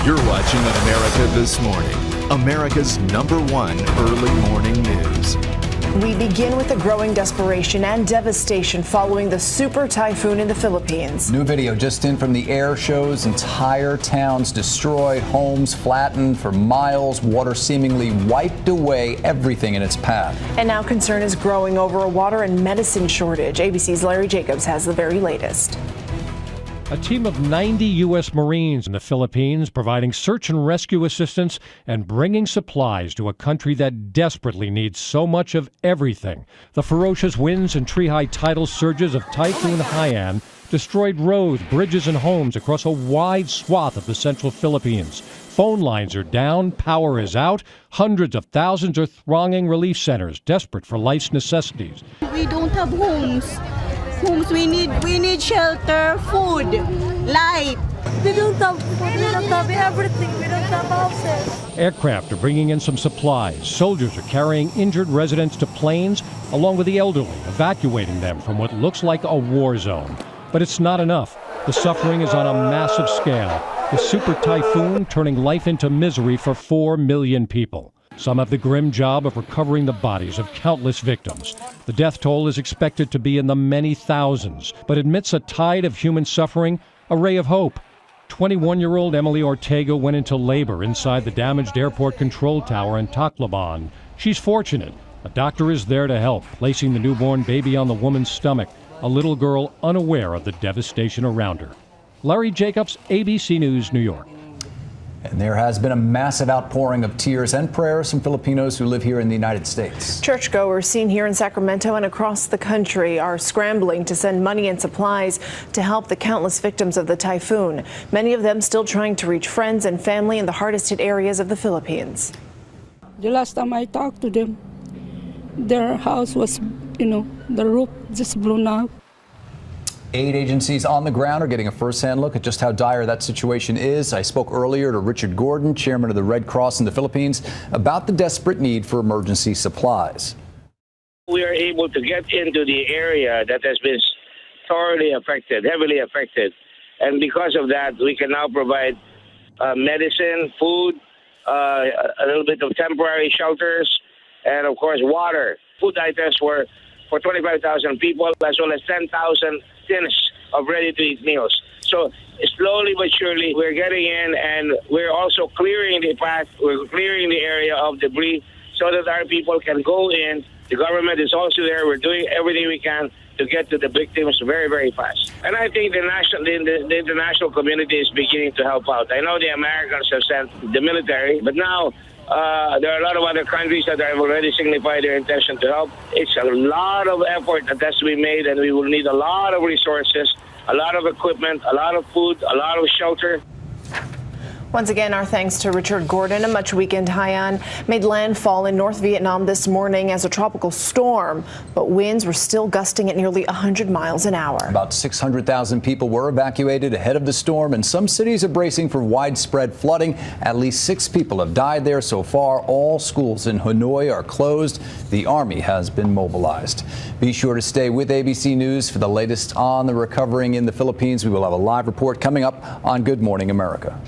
You're watching America This Morning, America's #1 early morning news. We begin with the growing desperation and devastation following the super typhoon in the Philippines. New video just in from the air shows entire towns destroyed, homes flattened for miles, water seemingly wiped away everything in its path. And now concern is growing over a water and medicine shortage. ABC's Larry Jacobs has the very latest. A team of 90 U.S. Marines in the Philippines providing search and rescue assistance and bringing supplies to a country that desperately needs so much of everything. The ferocious winds and tree-high tidal surges of Typhoon Haiyan destroyed roads, bridges, and homes across a wide swath of the central Philippines. Phone lines are down, power is out, hundreds of thousands are thronging relief centers, desperate for life's necessities. We don't have homes. We need shelter, food, light. We don't have food, we don't have everything, we don't have houses. Aircraft are bringing in some supplies. Soldiers are carrying injured residents to planes, along with the elderly, evacuating them from what looks like a war zone. But it's not enough. The suffering is on a massive scale. The super typhoon turning life into misery for 4 million people. Some have the grim job of recovering the bodies of countless victims. The death toll is expected to be in the many thousands, but amidst a tide of human suffering, a ray of hope. 21-year-old Emily Ortega went into labor inside the damaged airport control tower in Tacloban. She's fortunate. A doctor is there to help, placing the newborn baby on the woman's stomach, a little girl unaware of the devastation around her. Larry Jacobs, ABC News, New York. And there has been a massive outpouring of tears and prayers from Filipinos who live here in the United States. Churchgoers seen here in Sacramento and across the country are scrambling to send money and supplies to help the countless victims of the typhoon. Many of them still trying to reach friends and family in the hardest hit areas of the Philippines. The last time I talked to them, their house was, the roof just blown out. Aid agencies on the ground are getting a first-hand look at just how dire that situation is. I spoke earlier to Richard Gordon, chairman of the Red Cross in the Philippines, about the desperate need for emergency supplies. We are able to get into the area that has been thoroughly affected, heavily affected. And because of that, we can now provide medicine, food, a little bit of temporary shelters, and, of course, water. Food items for 25,000 people, as well as 10,000 tins of ready-to-eat meals. So slowly but surely, we're getting in, and we're also clearing the path, we're clearing the area of debris so that our people can go in. The government is also there. We're doing everything we can to get to the victims very, very fast. And I think the international community is beginning to help out. I know the Americans have sent the military, but now there are a lot of other countries that have already signified their intention to help. It's a lot of effort that has to be made, and we will need a lot of resources, a lot of equipment, a lot of food, a lot of shelter. Once again, our thanks to Richard Gordon. A much-weakened Haiyan made landfall in North Vietnam this morning as a tropical storm, but winds were still gusting at nearly 100 miles an hour. About 600,000 people were evacuated ahead of the storm, and some cities are bracing for widespread flooding. At least 6 people have died there so far. All schools in Hanoi are closed. The Army has been mobilized. Be sure to stay with ABC News for the latest on the recovering in the Philippines. We will have a live report coming up on Good Morning America.